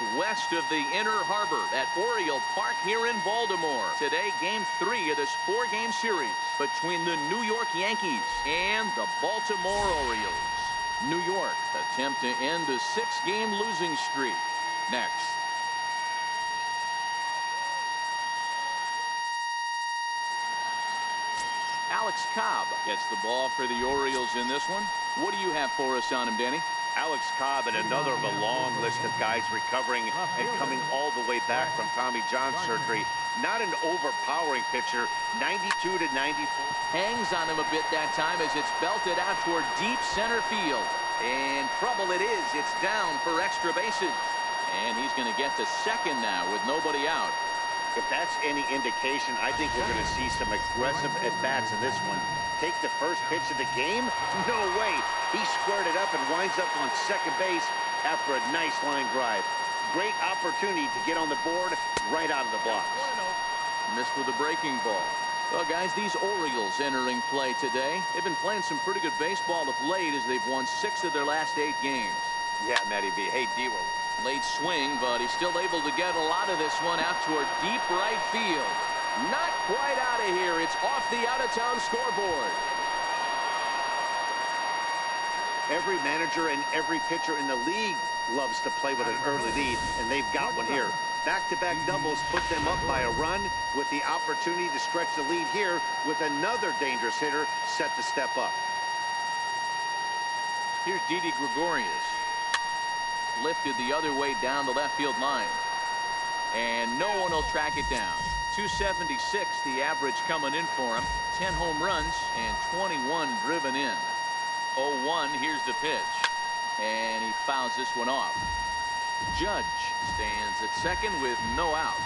It's west of the Inner Harbor at Oriole Park here in Baltimore. Today, Game 3 of this 4-game series between the New York Yankees and the Baltimore Orioles. New York attempt to end a 6-game losing streak. Next. Alex Cobb gets the ball for the Orioles in this one. What do you have for us on him, Danny? Alex Cobb and another of a long list of guys recovering and coming all the way back from Tommy John surgery. Not an overpowering pitcher. 92 to 94. Hangs on him a bit that time as it's belted out toward deep center field. And trouble it is. It's down for extra bases. And he's going to get to second now with nobody out. If that's any indication, I think we're going to see some aggressive at-bats in this one. Take the first pitch of the game? No way. He squared it up and winds up on second base after a nice line drive. Great opportunity to get on the board right out of the blocks. Missed with a breaking ball. Well, guys, these Orioles entering play today. They've been playing some pretty good baseball of late as they've won 6 of their last 8 games. Yeah, Matty V. Hey, D-Roll. Late swing, but he's still able to get a lot of this one out toward deep right field. Not quite out of here. It's off the out-of-town scoreboard. Every manager and every pitcher in the league loves to play with an early lead, and they've got one here. Back-to-back doubles put them up by a run with the opportunity to stretch the lead here with another dangerous hitter set to step up. Here's Didi Gregorius. Lifted the other way down the left field line. And no one will track it down. 276 the average coming in for him. 10 home runs and 21 driven in. 0-1. Here's the pitch. And he fouls this one off. Judge stands at second with no outs.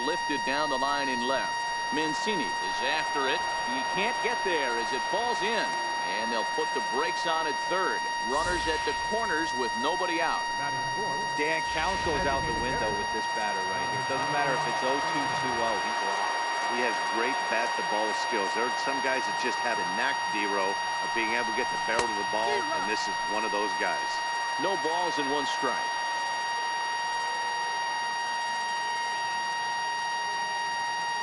Lifted down the line in left. Mancini is after it. He can't get there as it falls in. And they'll put the brakes on at third. Runners at the corners with nobody out. Dan, count goes out the window with this batter right here. Doesn't matter if it's 0-2, 2-0. He's locked. He has great bat-to-ball skills. There are some guys that just have a knack, D-Row, of being able to get the barrel of the ball, and this is one of those guys. No balls and 1 strike.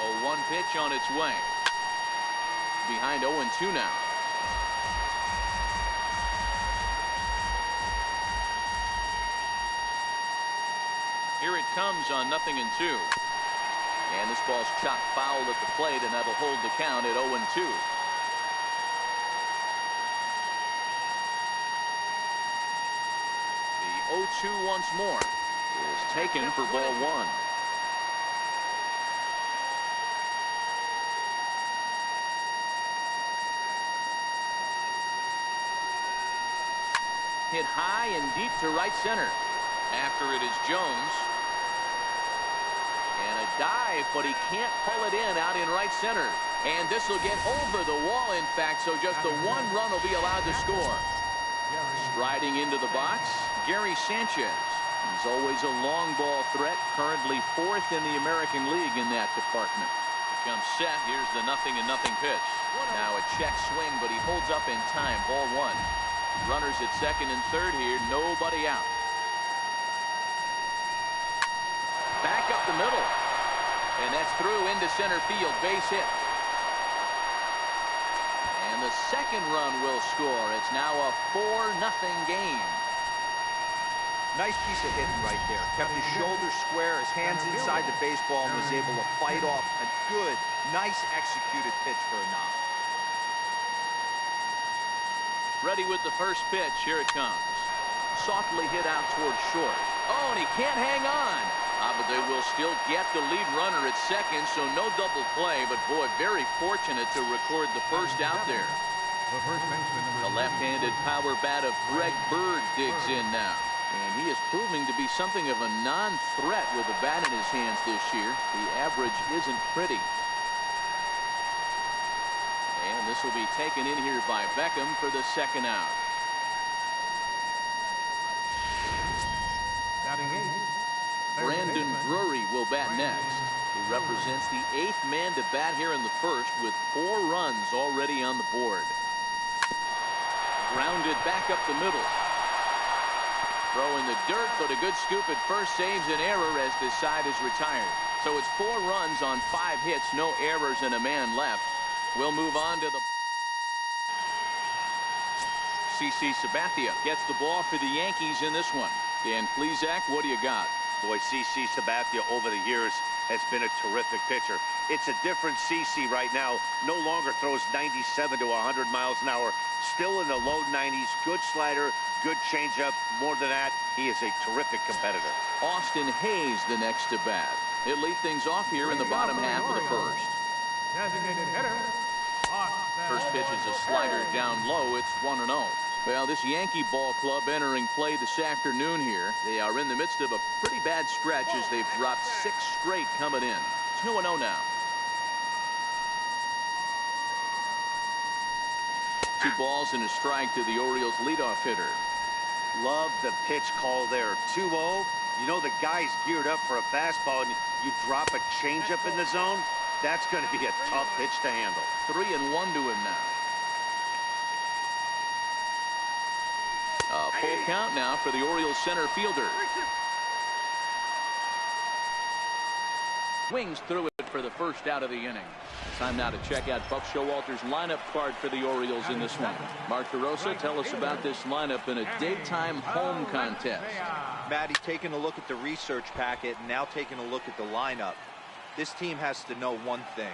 A 1 pitch on its way. Behind 0-2 now. Here it comes on 0-2. And this ball's chopped foul at the plate, and that'll hold the count at 0-2. The 0-2 once more is taken for ball 1. Hit high and deep to right center. After it is Jones. And a dive, but he can't pull it in out in right center. And this will get over the wall, in fact, so just the 1 run will be allowed to score. Striding into the box, Gary Sanchez. He's always a long ball threat, currently 4th in the American League in that department. He comes set. Here's the 0-0 pitch. Now a check swing, but he holds up in time. Ball 1. Runners at second and third here. Nobody out. Back up the middle. And that's through into center field. Base hit. And the second run will score. It's now a 4-0 game. Nice piece of hitting right there. Kept his shoulders square, his hands inside the baseball, and was able to fight off a good, nice executed pitch for a knock. Ready with the first pitch. Here it comes. Softly hit out towards short. Oh, and he can't hang on. But they will still get the lead runner at second, so no double play. But, boy, very fortunate to record the first out there. The left-handed power bat of Greg Bird digs in now. And he is proving to be something of a non-threat with a bat in his hands this year. The average isn't pretty. And this will be taken in here by Beckham for the second out. Brandon Drury will bat next. He represents the 8th man to bat here in the first with 4 runs already on the board. Grounded back up the middle. Throw in the dirt, but a good scoop at first saves an error as this side is retired. So it's 4 runs on 5 hits, no errors, and a man left. We'll move on to the... CC Sabathia gets the ball for the Yankees in this one. Dan Plesac, what do you got? Boy, CC Sabathia over the years has been a terrific pitcher. It's a different CC right now. No longer throws 97 to 100 miles an hour. Still in the low 90s. Good slider, good changeup. More than that, he is a terrific competitor. Austin Hayes the next to bat. He'll lead things off here in the bottom half of the first. Designated hitter, First pitch is a slider down low. It's 1-0. Well, this Yankee ball club entering play this afternoon here. They are in the midst of a pretty bad stretch as they've dropped 6 straight coming in. 2-0 now. 2 balls and a strike to the Orioles leadoff hitter. Love the pitch call there. 2-0. You know the guy's geared up for a fastball, and you drop a changeup in the zone. That's going to be a tough pitch to handle. 3-1 to him now. A full count now for the Orioles center fielder. Swings through it for the first out of the inning. Time now to check out Buck Showalter's lineup card for the Orioles in this one. Mark DeRosa, tell us about this lineup in a daytime home contest. Matty, taking a look at the research packet and now taking a look at the lineup. This team has to know one thing.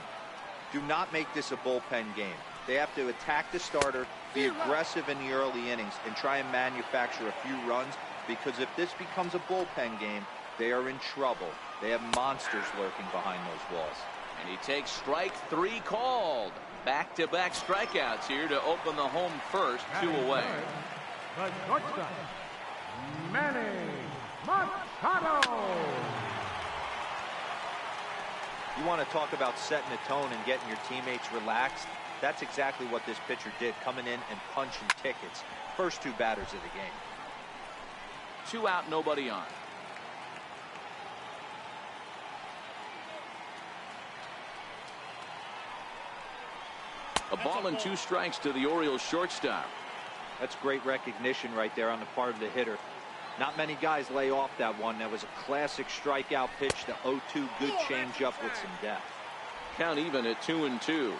Do not make this a bullpen game. They have to attack the starter, be aggressive in the early innings, and try and manufacture a few runs, because if this becomes a bullpen game, they are in trouble. They have monsters lurking behind those walls. And he takes strike 3 called. Back-to-back strikeouts here to open the home first. 2 away. the shortstop, Manny Machado. You want to talk about setting the tone and getting your teammates relaxed? That's exactly what this pitcher did, coming in and punching tickets. First 2 batters of the game. 2 out, nobody on. A ball and 2 strikes to the Orioles shortstop. That's great recognition right there on the part of the hitter. Not many guys lay off that one. That was a classic strikeout pitch to 0-2. Good changeup with some depth. Count even at 2-2.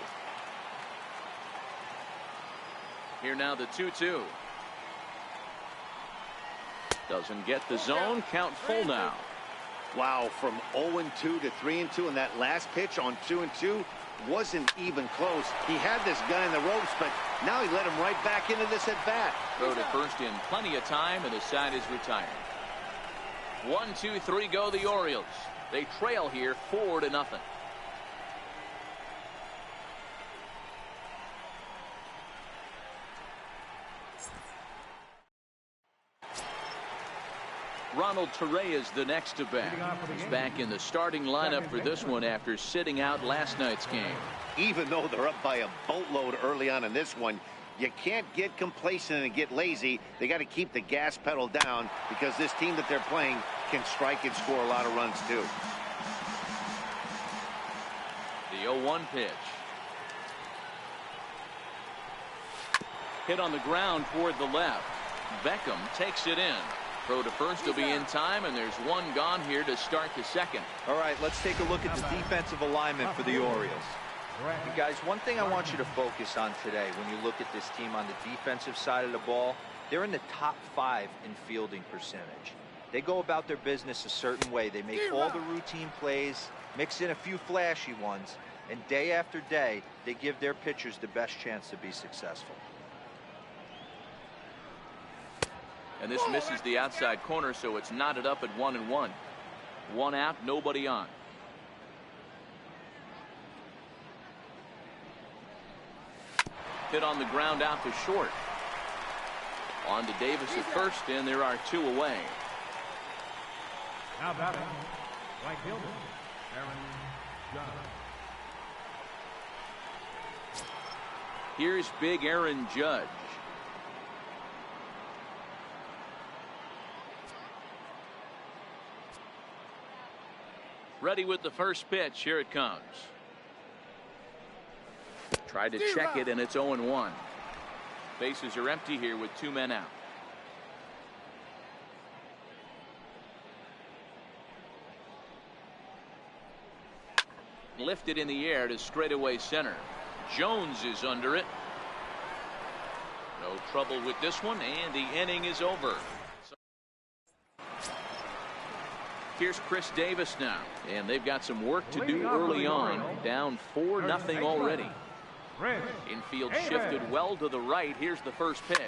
Here now the 2-2. Doesn't get the zone. Count full now. Wow, from 0-2 to 3-2, and that last pitch on 2-2 wasn't even close. He had this guy in the ropes, but now he let him right back into this at bat. Throw to first in plenty of time, and the side is retired. 1, 2, 3 go the Orioles. They trail here 4-0. Ronald Torreyes the next to bat. He's back in the starting lineup for this one after sitting out last night's game. Even though they're up by a boatload early on in this one, you can't get complacent and get lazy. They got to keep the gas pedal down, because this team that they're playing can strike and score a lot of runs too. The 0-1 pitch. Hit on the ground toward the left. Beckham takes it in. Throw to first will be in time, and there's 1 gone here to start the second. All right, let's take a look at the defensive alignment for the Orioles. And guys, one thing I want you to focus on today when you look at this team on the defensive side of the ball, they're in the top 5 in fielding percentage. They go about their business a certain way. They make all the routine plays, mix in a few flashy ones, and day after day, they give their pitchers the best chance to be successful. And this misses the outside corner, so it's knotted up at 1-1. 1 out, nobody on. Hit on the ground out to short. On to Davis at first, and there are 2 away. Now batting, right fielder, Aaron Judge. Here's big Aaron Judge. Ready with the first pitch. Here it comes. Tried to check it, and it's 0-1. Bases are empty here with 2 men out. Lifted in the air to straightaway center. Jones is under it. No trouble with this one, and the inning is over. Here's Chris Davis now, and they've got some work to do early on. Down 4-0 already. Infield shifted well to the right. Here's the first pitch.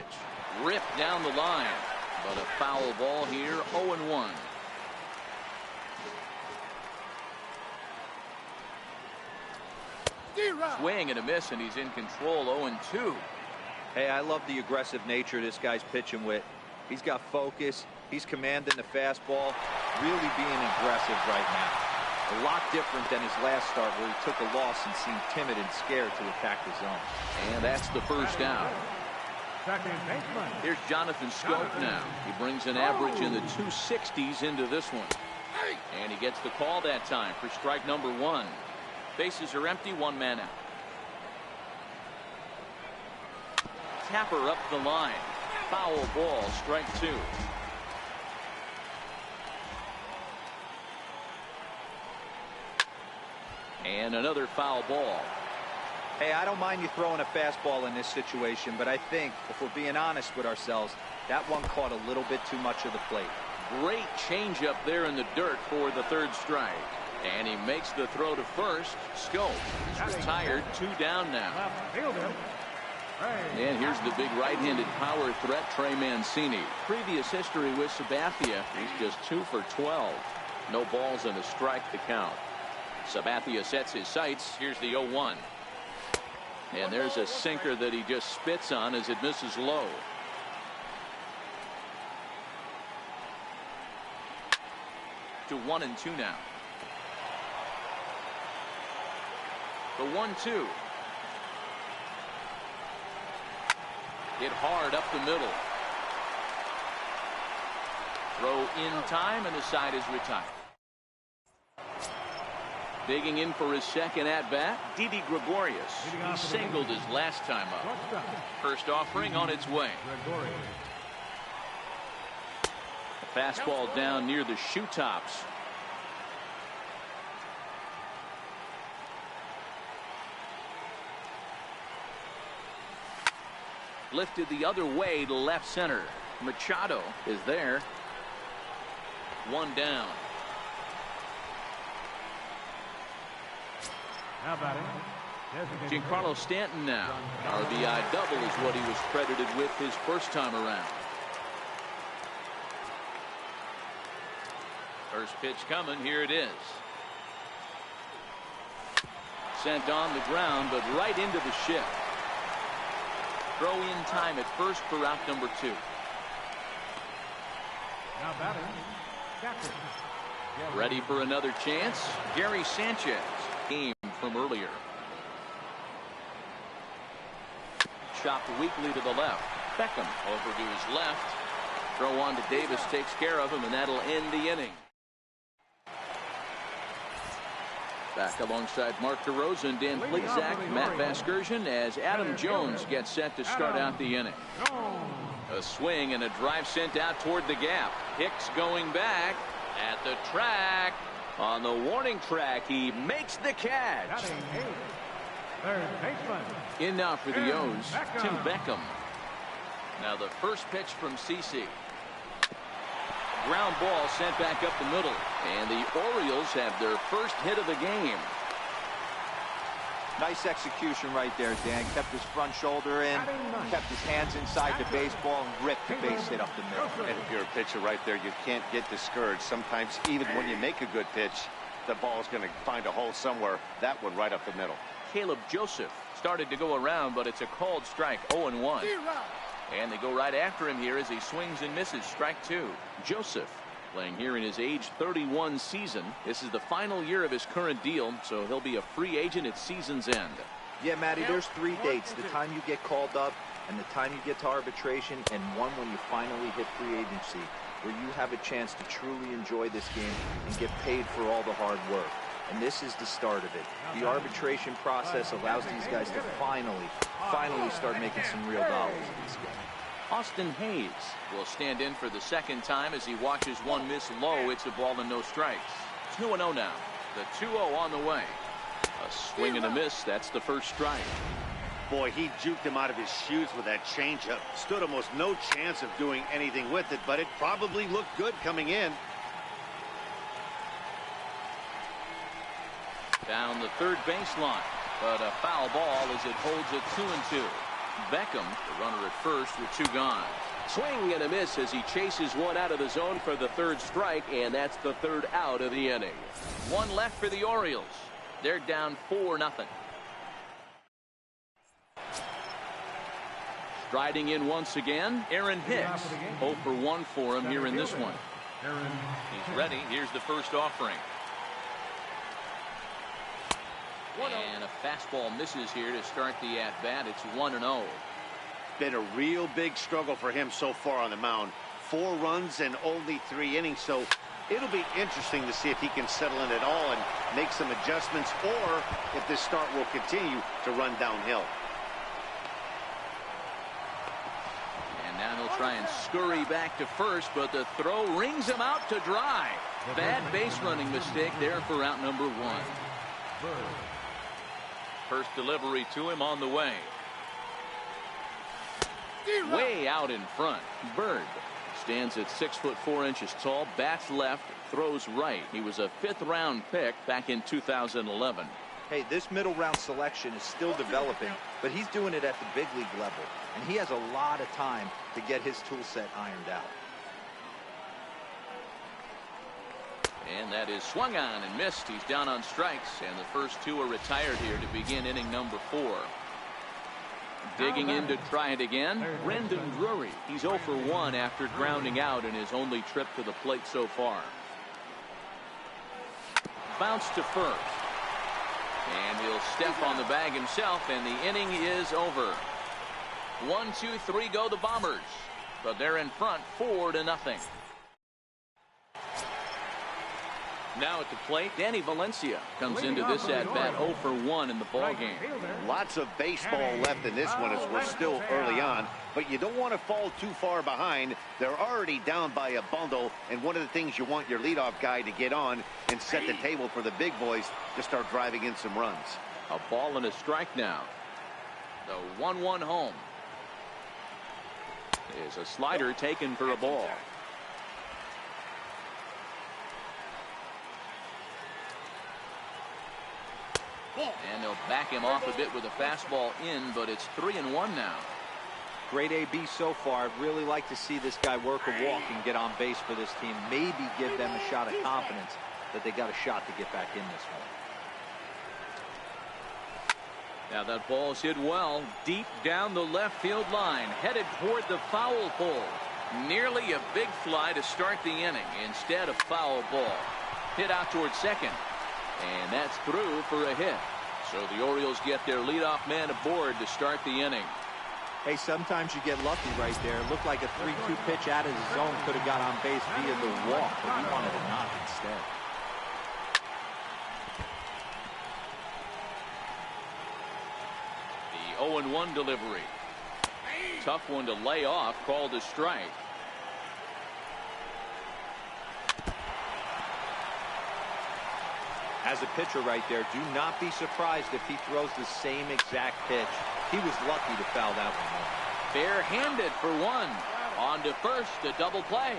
Ripped down the line, but a foul ball here. 0-1. Swing and a miss, and he's in control. 0-2. Hey, I love the aggressive nature this guy's pitching with. He's got focus. He's commanding the fastball. Really being aggressive right now. A lot different than his last start where he took a loss and seemed timid and scared to attack the zone. And that's the first out. Here's Jonathan Scope now. He brings an average in the 260s into this one. And he gets the call that time for strike number 1. Bases are empty, 1 man out. Tapper up the line. Foul ball, strike 2. And another foul ball. Hey, I don't mind you throwing a fastball in this situation, but I think, if we're being honest with ourselves, that one caught a little bit too much of the plate. Great changeup there in the dirt for the 3rd strike. And he makes the throw to first. Scope is retired. 2 down now. And here's the big right-handed power threat, Trey Mancini. Previous history with Sabathia, he's just 2 for 12. No balls and a strike to count. Sabathia sets his sights. Here's the 0-1. And there's a sinker that he just spits on as it misses low. To 1-2 now. The 1-2. Hit hard up the middle. Throw in time, and the side is retired. Digging in for his second at-bat, Didi Gregorius. He singled his last time up. First offering on its way. A fastball down near the shoe tops. Lifted the other way to left center. Machado is there. 1 down. Giancarlo Stanton now. RBI double is what he was credited with his first time around. First pitch coming. Here it is. Sent on the ground, but right into the shift. Throw in time at first for out number 2. Now batting, ready for another chance. Gary Sanchez came from earlier. Chopped weakly to the left. Beckham over to his left. Throw on to Davis takes care of him, and that'll end the inning. Back alongside Mark DeRosa, Dan Plesac, Matt Vasgersian as Adam Jones gets set to start out the inning. A swing and a drive sent out toward the gap. Hicks going back at the track. On the warning track, he makes the catch. In now for the O's, Tim Beckham. Now the first pitch from CC. Ground ball sent back up the middle, and the Orioles have their first hit of the game. Nice execution right there, Dan. Kept his front shoulder in, kept his hands inside the baseball, and ripped the base hit up the middle. And if you're a pitcher right there, you can't get discouraged. Sometimes even when you make a good pitch, the ball's going to find a hole somewhere. That one right up the middle. Caleb Joseph started to go around, but it's a called strike. 0-1. And they go right after him here as he swings and misses. Strike 2. Joseph playing here in his age 31 season. This is the final year of his current deal, so he'll be a free agent at season's end. Yeah, Matty, there's 3 dates. The time you get called up and the time you get to arbitration, and one when you finally hit free agency, where you have a chance to truly enjoy this game and get paid for all the hard work. and this is the start of it. The arbitration process allows these guys to finally start making some real dollars in this game. Austin Hayes will stand in for the second time as he watches one miss low. It's a ball and no strikes. 2-0 now. The 2-0 on the way. A swing and a miss. That's the first strike. Boy, he juked him out of his shoes with that changeup. Stood almost no chance of doing anything with it, but it probably looked good coming in. Down the third baseline, but a foul ball as it holds it 2-2. Beckham, the runner at first with two gone. Swing and a miss as he chases one out of the zone for the third strike, and that's the third out of the inning. One left for the Orioles. They're down 4-0. Striding in once again, Aaron Hicks. 0 for 1 for him here in this one. He's ready. Here's the first offering. And a fastball misses here to start the at-bat. It's 1-0. Been a real big struggle for him so far on the mound. 4 runs and only 3 innings, so it'll be interesting to see if he can settle in at all and make some adjustments, or if this start will continue to run downhill. And now he'll try and scurry back to first, but the throw rings him out to dry. Bad base running mistake there for out number 1. First delivery to him on the way. Way out in front. Bird stands at 6'4" tall, bats left, throws right. He was a 5th round pick back in 2011. Hey, this middle round selection is still developing, but he's doing it at the big league level, and he has a lot of time to get his tool set ironed out. And that is swung on and missed. He's down on strikes, and the first 2 are retired here to begin inning number 4. Digging in to try it again, Brendan Drury. He's 0 for 1 after grounding out in his only trip to the plate so far. Bounce to first. And he'll step on the bag himself, and the inning is over. 1, 2, 3 go the Bombers, but they're in front 4-0. Now at the plate, Danny Valencia comes into this at-bat 0 for 1 in the ballgame. Lots of baseball left in this one as we're still early on, but you don't want to fall too far behind. They're already down by a bundle, and one of the things you want your leadoff guy to get on and set the table for the big boys to start driving in some runs. A ball and a strike now. The 1-1 home. Is a slider taken for a ball. And they'll back him off a bit with a fastball in, but it's 3-1 now. Great AB so far. I'd really like to see this guy work a walk and get on base for this team. Maybe give them a shot of confidence that they got a shot to get back in this one. Now that ball's hit well, deep down the left field line, headed toward the foul pole. Nearly a big fly to start the inning. Instead, a foul ball. Hit out towards second. And that's through for a hit. So the Orioles get their leadoff man aboard to start the inning. Hey, sometimes you get lucky right there. It looked like a 3-2 pitch out of the zone could have got on base via the walk, but he wanted a knock instead. The 0-1 delivery. Tough one to lay off, called a strike. As a pitcher right there, do not be surprised if he throws the same exact pitch. He was lucky to foul that one off. Bare-handed for 1. On to first, a double play.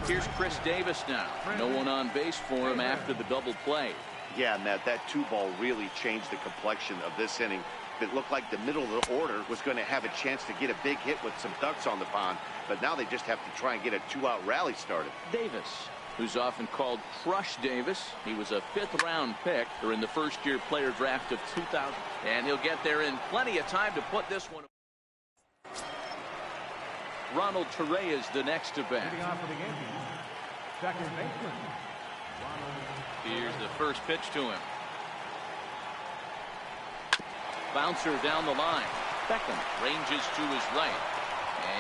Here's Chris Davis now. No one on base for him after the double play. Yeah, Matt, that 2-ball really changed the complexion of this inning. It looked like the middle of the order was going to have a chance to get a big hit with some ducks on the pond, but now they just have to try and get a 2-out rally started. Davis, who's often called Crush Davis. He was a 5th round pick during the first-year player draft of 2000. And he'll get there in plenty of time to put this one. Ronald Torrey is the next to bat. Here's the first pitch to him. Bouncer down the line. Beckham ranges to his right.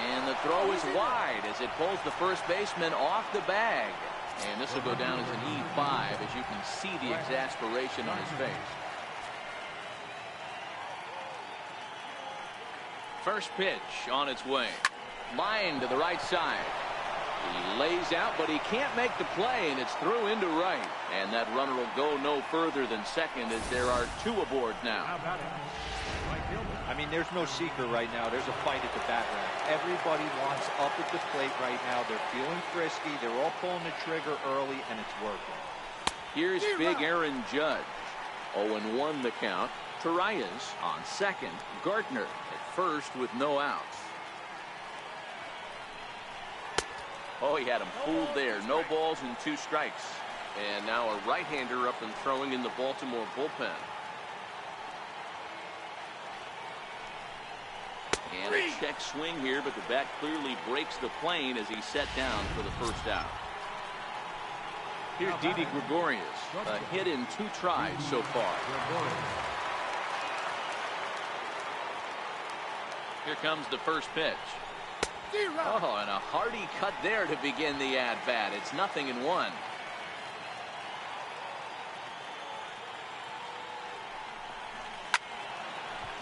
And the throw is wide as it pulls the first baseman off the bag. And this will go down as an E5, as you can see the exasperation on his face. First pitch on its way. Line to the right side. He lays out, but he can't make the play, and it's through into right. And that runner will go no further than second, as there are 2 aboard now. I mean, there's no secret right now. There's a fight at the bat rack. Everybody wants up at the plate right now. They're feeling frisky. They're all pulling the trigger early, and it's working. Here's big Aaron Judge. 0-1 the count. Torreyes on second. Gardner at first with no outs. Oh, he had him fooled there. No balls and 2 strikes. And now a right-hander up and throwing in the Baltimore bullpen. And a check swing here, but the bat clearly breaks the plane as he's set down for the first out. Here's Didi Gregorius. A hit in 2 tries so far. Here comes the first pitch. Oh, and a hearty cut there to begin the at-bat. It's 0-1.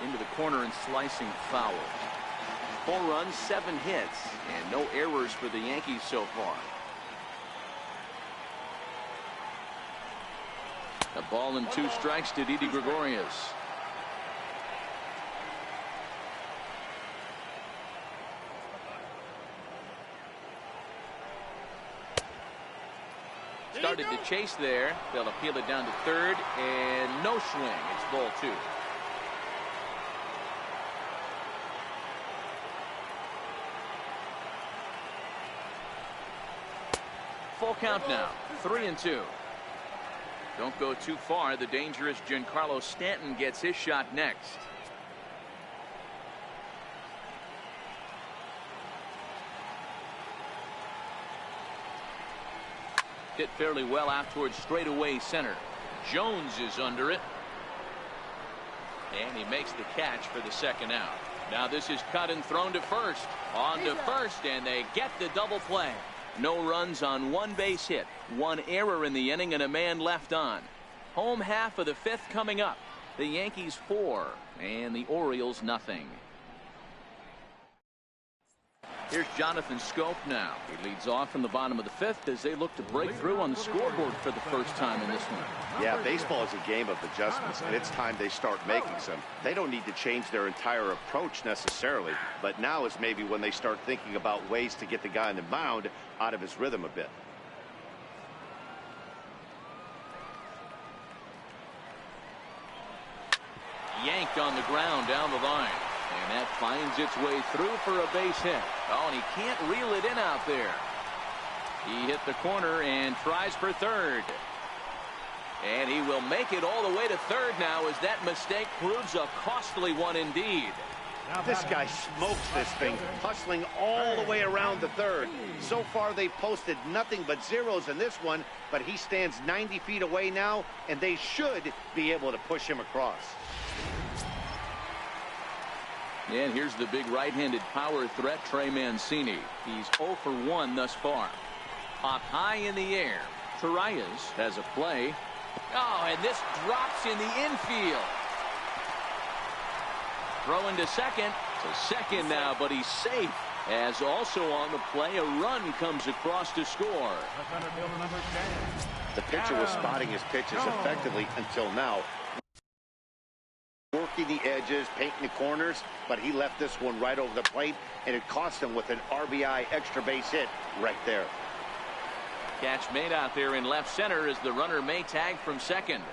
Into the corner and slicing foul. 4 runs, 7 hits, and no errors for the Yankees so far. A ball and 2 strikes to Didi Gregorius. Started to chase there. They'll appeal it down to third, and no swing. It's ball 2. Full count now. 3-2. Don't go too far. The dangerous Giancarlo Stanton gets his shot next. Hit fairly well out towards straightaway center. Jones is under it. And he makes the catch for the second out. Now this is cut and thrown to first. On to first, and they get the double play. No runs on 1 base hit. 1 error in the inning and a man left on. Home half of the 5th coming up. The Yankees 4 and the Orioles nothing. Here's Jonathan Scope now. He leads off from the bottom of the 5th as they look to break through on the scoreboard for the first time in this one. Yeah, baseball is a game of adjustments, and it's time they start making some. They don't need to change their entire approach necessarily, but now is maybe when they start thinking about ways to get the guy on the mound out of his rhythm a bit. Yanked on the ground down the line. And that finds its way through for a base hit. Oh, and he can't reel it in out there. He hit the corner and tries for third. And he will make it all the way to third now, as that mistake proves a costly one indeed. This guy smokes this thing, hustling all the way around the third. So far, they've posted nothing but zeros in this one, but he stands 90 feet away now, and they should be able to push him across. And here's the big right-handed power threat, Trey Mancini. He's 0 for 1 thus far. Popped high in the air. Torreyes has a play. Oh, and this drops in the infield. Throwing to second. To second now, but he's safe. As also on the play, a run comes across to score. The pitcher was spotting his pitches effectively until now. Working the edges, painting the corners, but he left this one right over the plate, and it cost him with an RBI extra base hit right there. Catch made out there in left center as the runner may tag from second.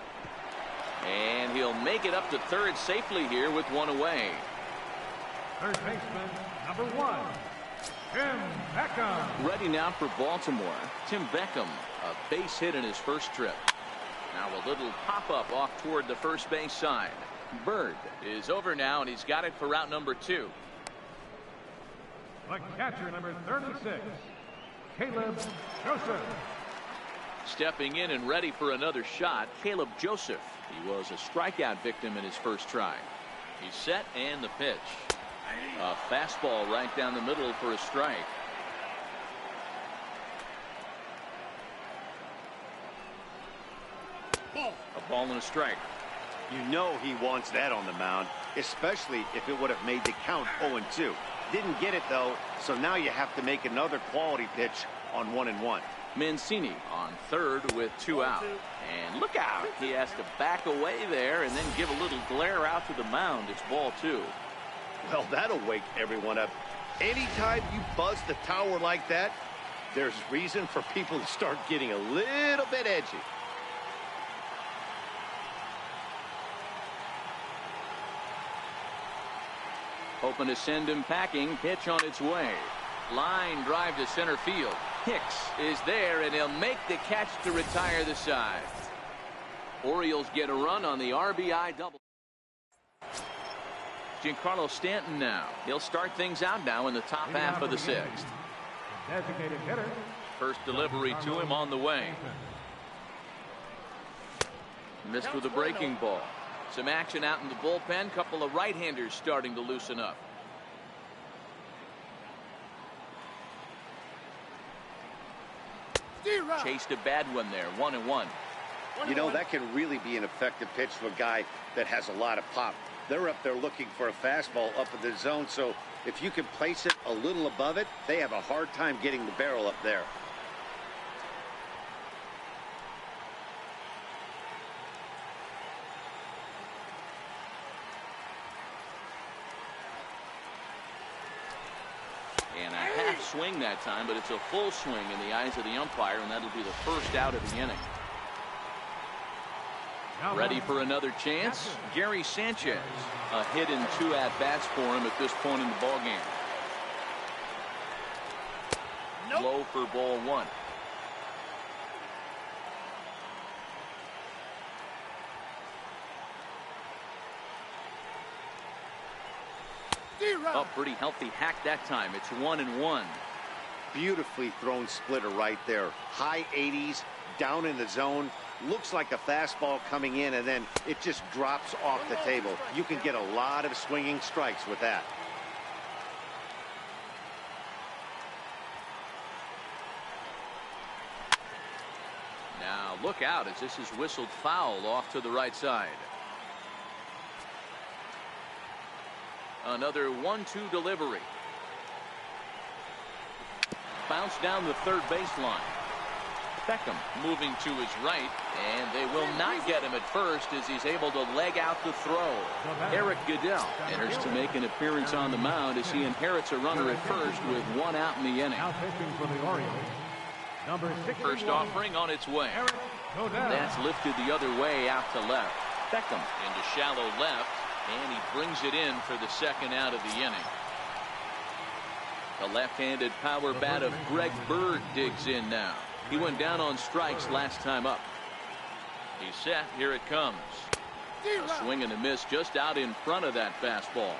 And he'll make it up to third safely here with 1 away. Third baseman, number 1, Tim Beckham. Ready now for Baltimore. Tim Beckham, a base hit in his first trip. Now a little pop-up off toward the first base side. Bird is over now, and he's got it for route number 2. The catcher, number 36, Caleb Joseph. Stepping in and ready for another shot, Caleb Joseph. He was a strikeout victim in his first try. He's set, and the pitch. A fastball right down the middle for a strike. A ball and a strike. You know he wants that on the mound, especially if it would have made the count 0-2. Didn't get it, though, so now you have to make another quality pitch on 1-1. Mancini on third with 2 out. And look out. He has to back away there and then give a little glare out to the mound. It's ball 2. Well, that'll wake everyone up. Anytime you buzz the tower like that, there's reason for people to start getting a little bit edgy. Hoping to send him packing. Pitch on its way. Line drive to center field. Hicks is there, and he'll make the catch to retire the side. Orioles get a run on the RBI double. Giancarlo Stanton now. He'll start things out now in the top half of the 6th. Designated hitter. First delivery to him on the way. Missed with a breaking ball. Some action out in the bullpen. Couple of right-handers starting to loosen up. Chased a bad one there. 1-1. You know, that can really be an effective pitch to a guy that has a lot of pop. They're up there looking for a fastball up in the zone, so if you can place it a little above it, they have a hard time getting the barrel up there. And a half swing that time, but it's a full swing in the eyes of the umpire, and that'll be the first out of the inning. Ready for another chance? Gary Sanchez. A hit in 2 at-bats for him at this point in the ballgame. Low for ball 1. Oh, pretty healthy hack that time. It's 1-1. Beautifully thrown splitter right there. High 80s, down in the zone. Looks like a fastball coming in, and then it just drops off the table. You can get a lot of swinging strikes with that. Now look out as this is whistled foul off to the right side. Another 1-2 delivery. Bounce down the third baseline. Beckham moving to his right, and they will not get him at first as he's able to leg out the throw. Eric Goodell enters to make an appearance on the mound as he inherits a runner at first with 1 out in the inning. Now pitching for the Orioles. Number 61. First offering on its way. That's lifted the other way out to left. Beckham into shallow left, and he brings it in for the second out of the inning. The left-handed power bat of Greg Bird digs in now. He went down on strikes last time up. He's set. Here it comes. A swing and a miss just out in front of that fastball.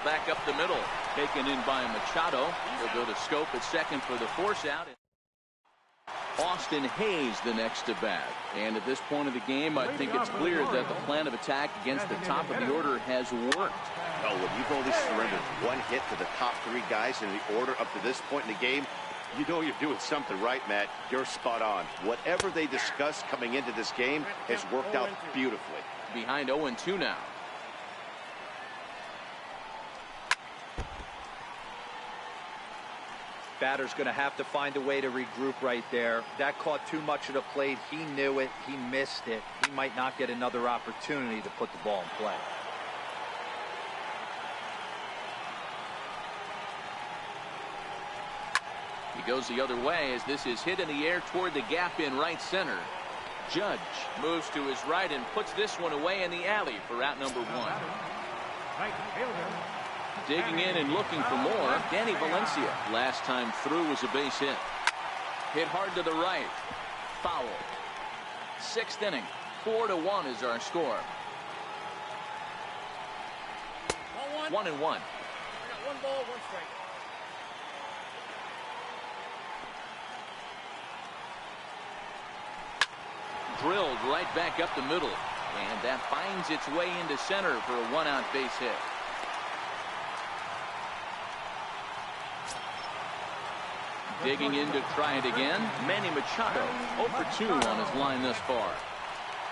Back up the middle. Taken in by Machado. He'll go to Scope at second for the force out. Austin Hayes the next to bat. And at this point of the game, I think it's clear that the plan of attack against the top of the order has worked. Oh, when you've only surrendered 1 hit to the top 3 guys in the order up to this point in the game, you know you're doing something right, Matt. You're spot on. Whatever they discussed coming into this game has worked out beautifully. Behind 0-2 now. Batter's going to have to find a way to regroup right there. That caught too much of the plate. He knew it. He missed it. He might not get another opportunity to put the ball in play. He goes the other way as this is hit in the air toward the gap in right center. Judge moves to his right and puts this one away in the alley for out number 1. Right fielder. Digging in and looking for more, Danny Valencia. Last time through was a base hit. Hit hard to the right. Foul. 6th inning. 4-1 is our score. 1-1. I got 1 ball, 1 strike. Drilled right back up the middle, and that finds its way into center for a 1-out base hit. Digging in to try it again, Manny Machado, 0 for 2 on his line thus far.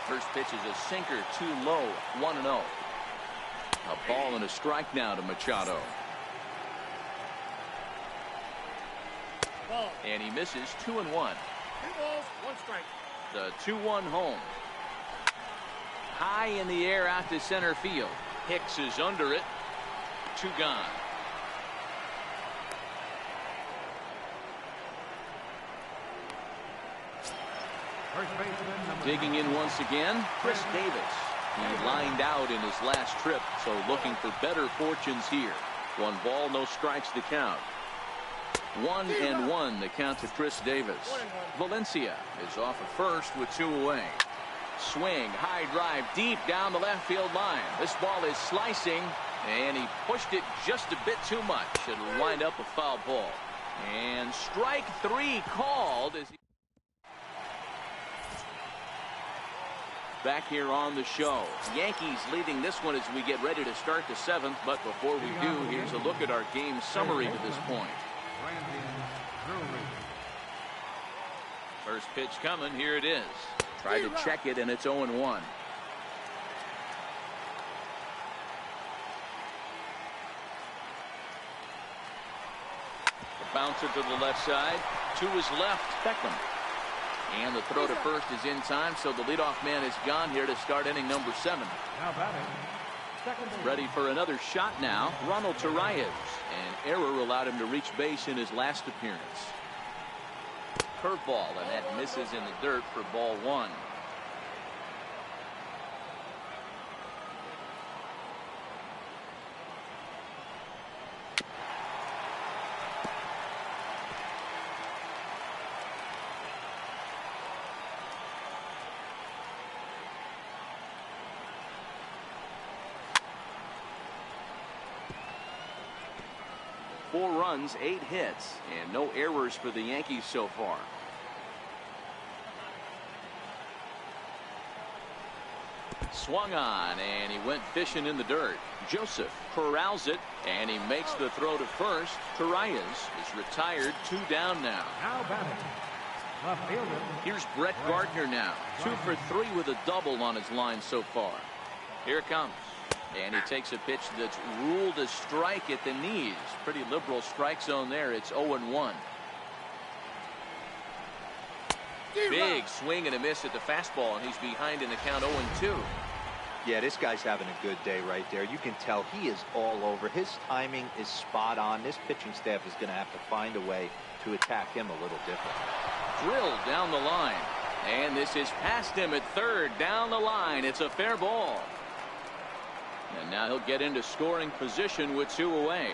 First pitch is a sinker, too low, 1-0. A ball and a strike now to Machado. And he misses, 2-1. 2 balls, 1 strike. The 2-1 home. High in the air out to center field. Hicks is under it. 2 gone. Digging in once again, Chris Davis. He lined out in his last trip, so looking for better fortunes here. 1 ball, no strikes to count. 1-1 the count to Chris Davis. Valencia is off at first with 2 away. Swing, high drive deep down the left field line. This ball is slicing, and he pushed it just a bit too much. It'll wind up a foul ball. And strike 3 called as he back here on the show. Yankees leading this one as we get ready to start the 7th. But before we do, here's a look at our game summary to this point. First pitch coming. Here it is. Tried to check it, and it's 0-1. The bouncer to the left side. To his left, Beckham. And the throw to first is in time, so the leadoff man is gone here to start inning number 7. Now batting. Ready for another shot now, Ronald Torreyes. An error allowed him to reach base in his last appearance. Curveball, and that misses in the dirt for ball 1. Four runs, 8 hits, and no errors for the Yankees so far. Swung on, and he went fishing in the dirt. Joseph corrals it, and he makes the throw to first. Torreyes is retired, 2 down now. Now batting. Left fielder. Here's Brett Gardner now, 2 for 3 with a double on his line so far. Here it comes. And he takes a pitch that's ruled a strike at the knees. Pretty liberal strike zone there. It's 0-1. Big swing and a miss at the fastball, and he's behind in the count 0-2. Yeah, this guy's having a good day right there. You can tell he is all over. His timing is spot on. This pitching staff is going to have to find a way to attack him a little different. Drilled down the line. And this is past him at third. Down the line. It's a fair ball. And now he'll get into scoring position with 2 away.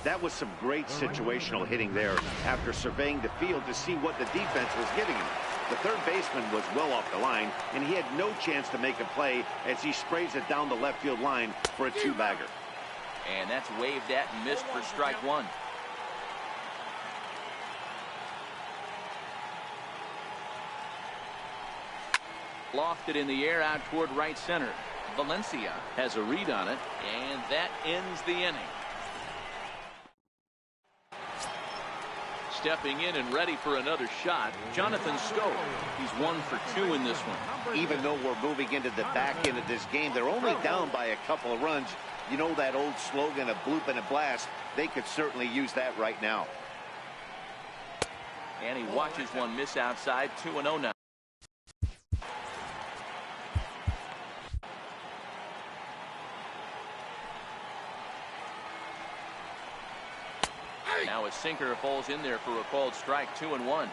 That was some great situational hitting there after surveying the field to see what the defense was giving him. The third baseman was well off the line, and he had no chance to make a play as he sprays it down the left field line for a 2-bagger. And that's waved at and missed for strike 1. Lofted in the air out toward right center. Valencia has a read on it, and that ends the inning. Stepping in and ready for another shot, Jonathan Scope. He's 1 for 2 in this one. Even though we're moving into the back end of this game, they're only down by a couple of runs. You know that old slogan, a bloop and a blast. They could certainly use that right now. And he watches one miss outside. 2-0 now. Now a sinker falls in there for a called strike. 2-1.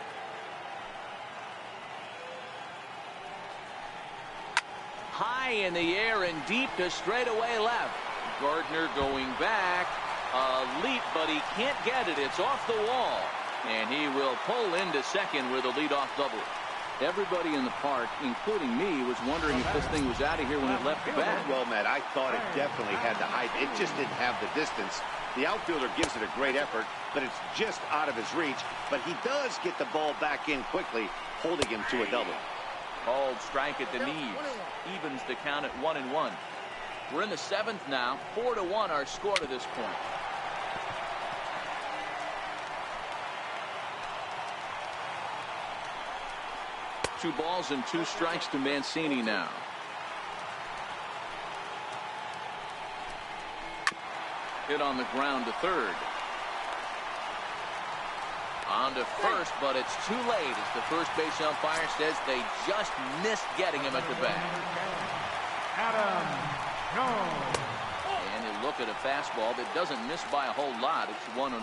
High in the air and deep to straightaway left. Gardner going back. A leap, but he can't get it. It's off the wall. And he will pull into second with a leadoff double. Everybody in the park, including me, was wondering if this thing was out of here when it left the bat. Well, Matt, I thought it definitely had the height. It just didn't have the distance. The outfielder gives it a great effort, but it's just out of his reach. But he does get the ball back in quickly, holding him to a double. Called strike at the knees. Evens the count at 1-1. We're in the 7th now. 4-1 our score to this point. 2 balls and 2 strikes to Mancini now. Hit on the ground to third. On to first, but it's too late as the first base umpire says they just missed getting him at the bat. And you look at a fastball that doesn't miss by a whole lot. It's 1-0.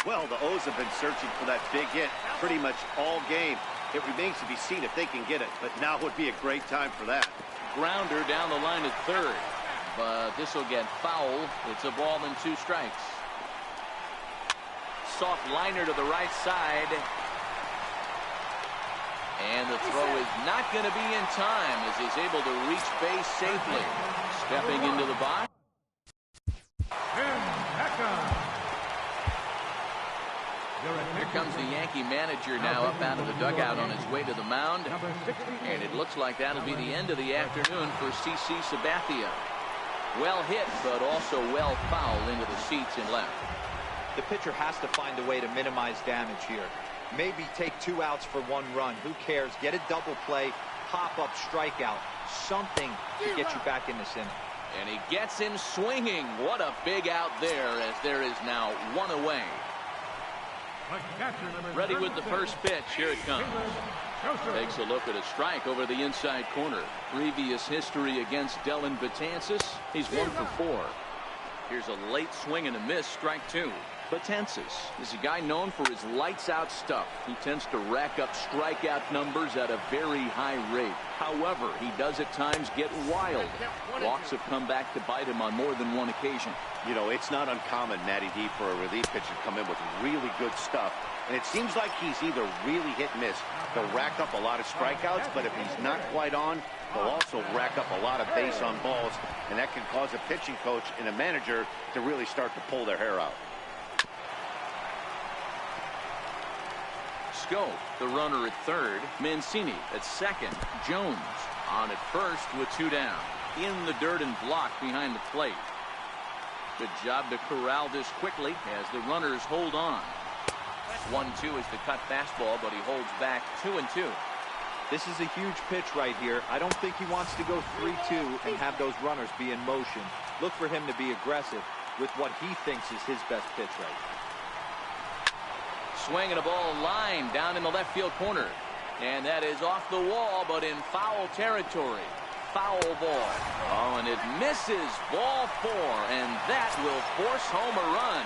Well, the O's have been searching for that big hit pretty much all game. It remains to be seen if they can get it, but now would be a great time for that. Grounder down the line at third, but this will get foul. It's a ball and 2 strikes. Soft liner to the right side. And the throw is not going to be in time as he's able to reach base safely. Stepping into the box. Here comes the Yankee manager now up out of the dugout on his way to the mound. And it looks like that'll be the end of the afternoon for CC Sabathia. Well hit, but also well fouled into the seats in left. The pitcher has to find a way to minimize damage here. Maybe take 2 outs for 1 run. Who cares? Get a double play, pop-up strikeout, something to get you back in this inning. And he gets him swinging. What a big out there as there is now 1 away. Ready with the first pitch. Here it comes. Takes a look at a strike over the inside corner. Previous history against Dellin Betances. He's 1 for 4. Here's a late swing and a miss. Strike 2. Betances is a guy known for his lights-out stuff. He tends to rack up strikeout numbers at a very high rate. However, he does at times get wild. Walks have come back to bite him on more than 1 occasion. You know, it's not uncommon, Matty D, for a relief pitcher to come in with really good stuff. And it seems like he's either really hit and miss. He'll rack up a lot of strikeouts, but if he's not quite on, he'll also rack up a lot of base on balls. And that can cause a pitching coach and a manager to really start to pull their hair out. Scope, the runner at third. Mancini at second. Jones on at first with 2 down. In the dirt and blocked behind the plate. Good job to corral this quickly as the runners hold on. 1-2 is the cut fastball, but he holds back 2-2. This is a huge pitch right here. I don't think he wants to go 3-2 and have those runners be in motion. Look for him to be aggressive with what he thinks is his best pitch right now. Swing and a ball line down in the left field corner. And that is off the wall, but in foul territory. Foul ball. Oh, and it misses. Ball 4, and that will force home a run.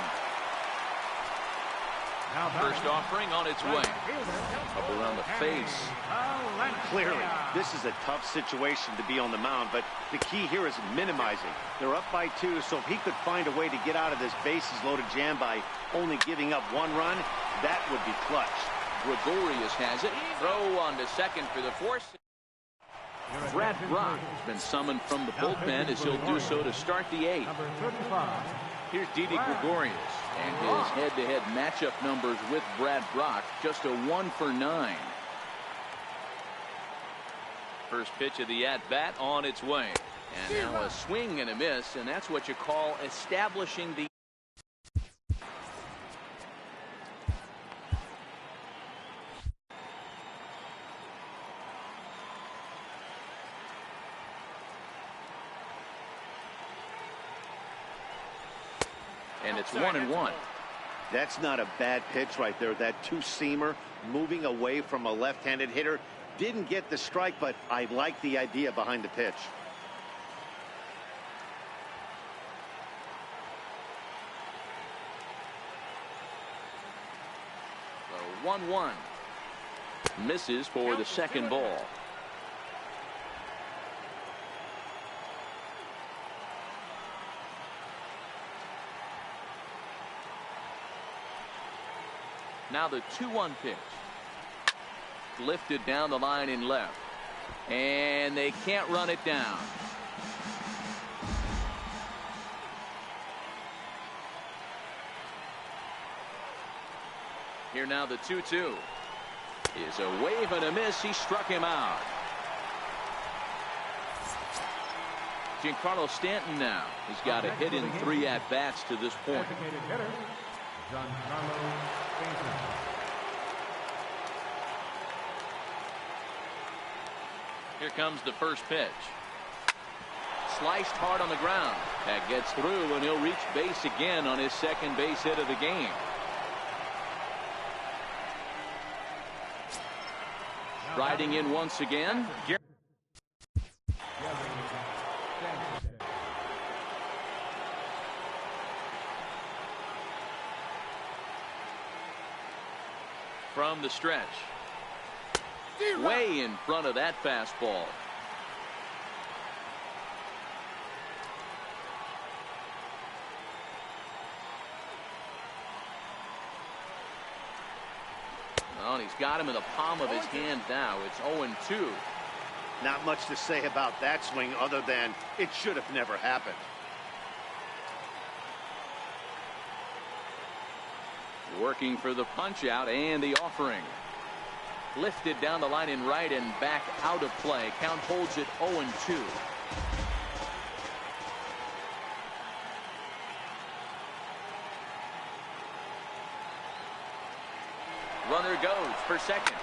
First offering on its way. Up around the face. Clearly, this is a tough situation to be on the mound, but the key here is minimizing. They're up by 2, so if he could find a way to get out of this bases-loaded jam by only giving up 1 run, that would be clutch. Gregorius has it. Throw on to second for the force. Brad Brock has been summoned from the bullpen as he'll do so to start the 8th. Here's Didi Gregorius, and his head-to-head matchup numbers with Brad Brock, just a 1 for 9. First pitch of the at-bat on its way. And now a swing and a miss, and that's what you call establishing the... And it's 1-1. That's not a bad pitch right there. That 2-seamer moving away from a left-handed hitter. Didn't get the strike, but I like the idea behind the pitch. So 1-1. Misses for the second ball. Now the 2-1 pitch. Lifted down the line in left. And they can't run it down. Here now the 2-2. Is a wave and a miss. He struck him out. Giancarlo Stanton now. He's got a hit in 3 at-bats to this point. Here comes the first pitch. Sliced hard on the ground. That gets through, and he'll reach base again on his second base hit of the game. Riding in once again. From the stretch. Way in front of that fastball. Well, and he's got him in the palm of his hand now. It's 0-2. Not much to say about that swing other than it should have never happened. Working for the punch out and the offering. Lifted down the line in right and back out of play. Count holds it 0-2. Runner goes for second.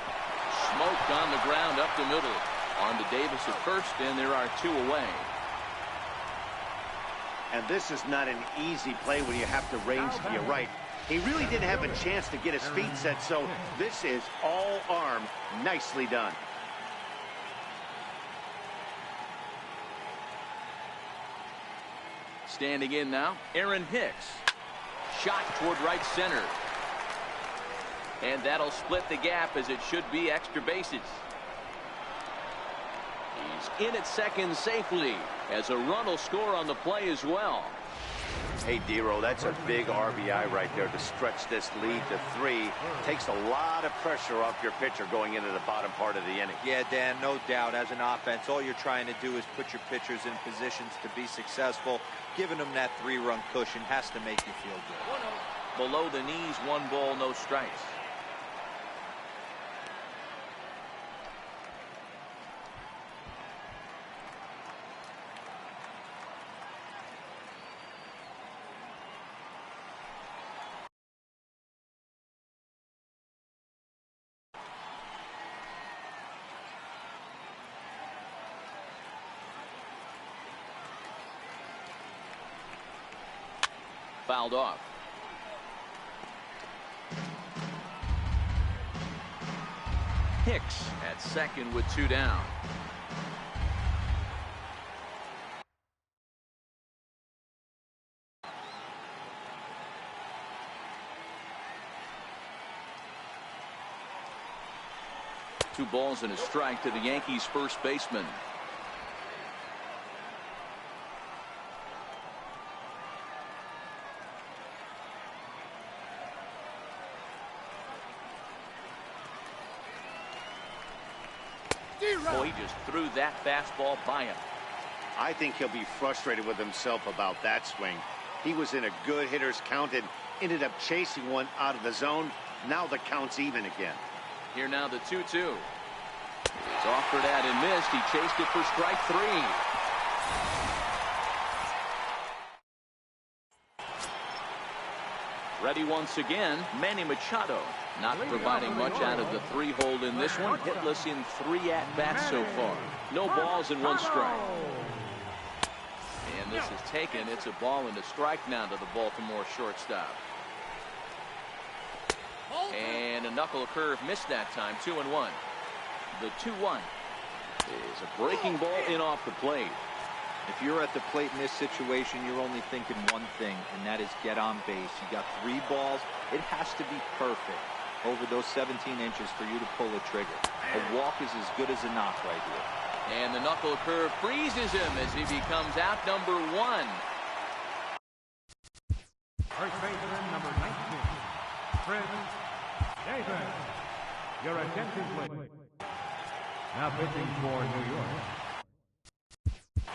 Smoked on the ground up the middle. On to Davis at first, and there are 2 away. And this is not an easy play when you have to range to your right. He really didn't have a chance to get his feet set, so this is all arm. Nicely done. Standing in now, Aaron Hicks. Shot toward right center. And that'll split the gap, as it should be extra bases. He's in at second safely, as a run will score on the play as well. Hey, Dero, that's a big RBI right there to stretch this lead to 3. Takes a lot of pressure off your pitcher going into the bottom part of the inning. Yeah, Dan, no doubt. As an offense, all you're trying to do is put your pitchers in positions to be successful. Giving them that 3-run cushion has to make you feel good. Below the knees, 1 ball, no strikes. Fouled off. Hicks at second with 2 down. Two balls and a strike to the Yankees first baseman. Oh, he just threw that fastball by him. I think he'll be frustrated with himself about that swing. He was in a good hitter's count and ended up chasing one out of the zone. Now the count's even again. Here now the 2-2. It's offered at and missed. He chased it for strike 3. Ready once again, Manny Machado. Not providing much out of the 3-hole in this one. Hitless in 3 at-bats so far. No balls and 1 strike. And this is taken. It's a ball and a strike now to the Baltimore shortstop. And a knuckle curve missed that time. 2-1. The 2-1 is a breaking ball in off the plate. If you're at the plate in this situation, you're only thinking one thing, and that is get on base. You got 3 balls. It has to be perfect over those 17 inches for you to pull a trigger. A walk is as good as a knock right here. And the knuckle curve freezes him as he becomes out number 1. First baseman, number 19, Fred Davis. Your attention, please. Now pitching for New York,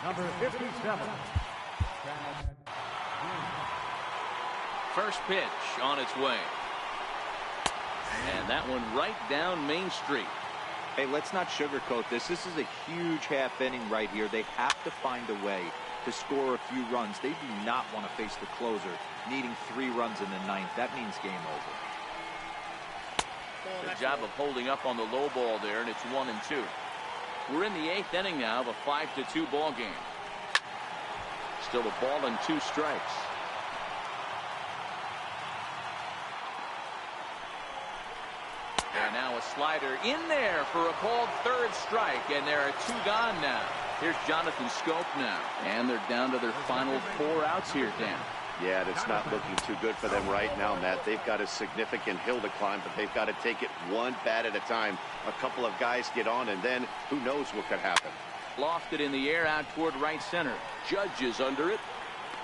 number 57. First pitch on its way. And that one right down Main Street. Hey, let's not sugarcoat this. This is a huge half inning right here. They have to find a way to score a few runs. They do not want to face the closer, needing 3 runs in the 9th. That means game over. Good job of holding up on the low ball there, and it's 1-2. We're in the 8th inning now of a 5-2 ball game. Still a ball and 2 strikes. And now a slider in there for a called 3rd strike, and there are 2 gone now. Here's Jonathan Scope now, and they're down to their final 4 outs here, Dan. Yeah, it's not looking too good for them right now, Matt. They've got a significant hill to climb, but they've got to take it one bat at a time. A couple of guys get on, and then who knows what could happen. Lofted in the air out toward right center. Judge is under it.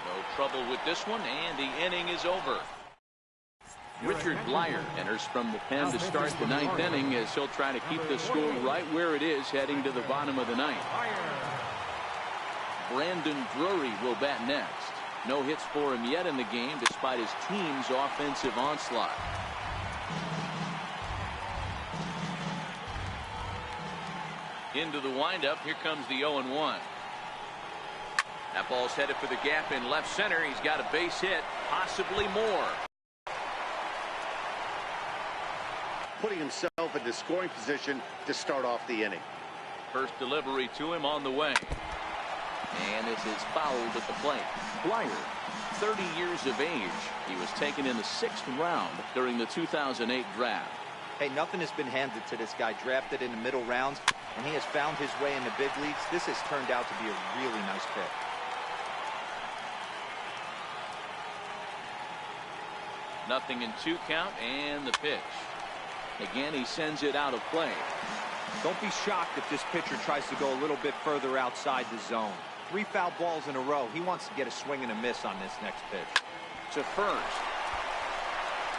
No trouble with this one, and the inning is over. Richard Blyer enters from the pen to start the 9th inning as he'll try to keep the score right where it is heading to the bottom of the 9th. Brandon Drury will bat next. No hits for him yet in the game despite his team's offensive onslaught. Into the windup. Here comes the 0-1. That ball's headed for the gap in left center. He's got a base hit, possibly more. Putting himself into scoring position to start off the inning. First delivery to him on the way. And this is fouled at the plate. Blyer, 30 years of age. He was taken in the 6th round during the 2008 draft. Hey, nothing has been handed to this guy. Drafted in the middle rounds, and he has found his way in the big leagues. This has turned out to be a really nice pick. Nothing in 2 count, and the pitch. Again, he sends it out of play. Don't be shocked if this pitcher tries to go a little bit further outside the zone. 3 foul balls in a row. He wants to get a swing and a miss on this next pitch. To first.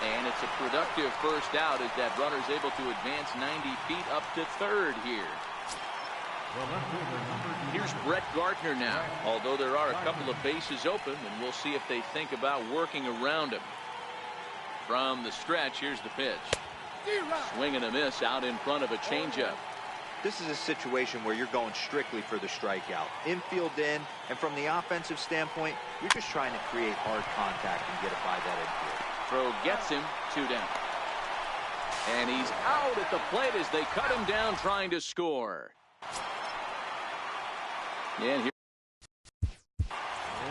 And it's a productive first out as that runner's able to advance 90 feet up to 3rd here. Here's Brett Gardner now. Although there are a couple of bases open, and we'll see if they think about working around him. From the stretch, here's the pitch. Swing and a miss out in front of a changeup. This is a situation where you're going strictly for the strikeout. Infield in, and from the offensive standpoint, you're just trying to create hard contact and get it by that infield. Throw gets him, 2 down. And he's out at the plate as they cut him down trying to score. And here.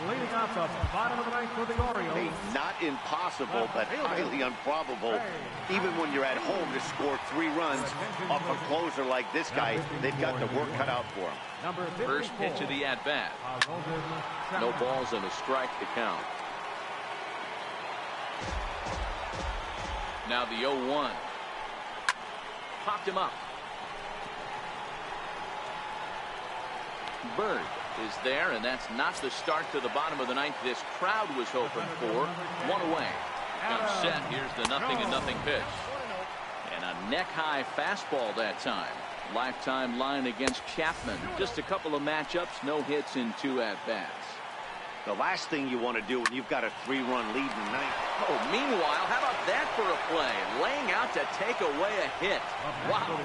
Leading off the bottom of the 9th for the Orioles. Hey, not impossible, but highly improbable. Even when you're at home to score 3 runs off a closer like this guy, they've got the work cut out for him. First pitch of the at-bat. No balls and a strike to count. Now the 0-1. Popped him up. Bird is there, and that's not the start to the bottom of the 9th this crowd was hoping for. 1 away. Comes set. Here's the 0-0 pitch. And a neck-high fastball that time. Lifetime line against Chapman. Just a couple of matchups, no hits in 2 at-bats. The last thing you want to do when you've got a 3-run lead in the 9th. Oh, meanwhile, how about that for a play? Laying out to take away a hit. Wow.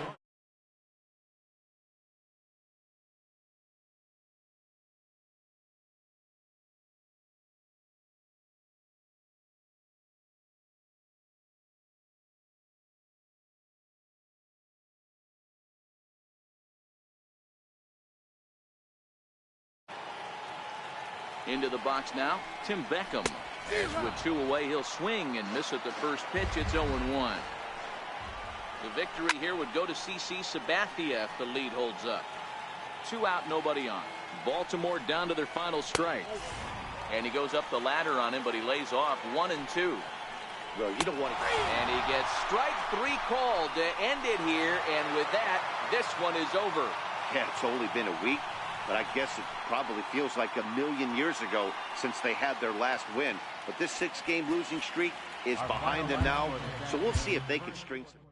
Into the box now, Tim Beckham. As with 2 away, he'll swing and miss at the first pitch. It's 0-1. The victory here would go to CC Sabathia if the lead holds up. 2 out, nobody on. Baltimore down to their final strike. And he goes up the ladder on him, but he lays off 1 and 2. Well, you don't want to. And he gets strike 3 called to end it here. And with that, this one is over. Yeah, it's only been a week, but I guess it probably feels like a million years ago since they had their last win. But this 6-game losing streak is behind them now, so we'll see if they can string some.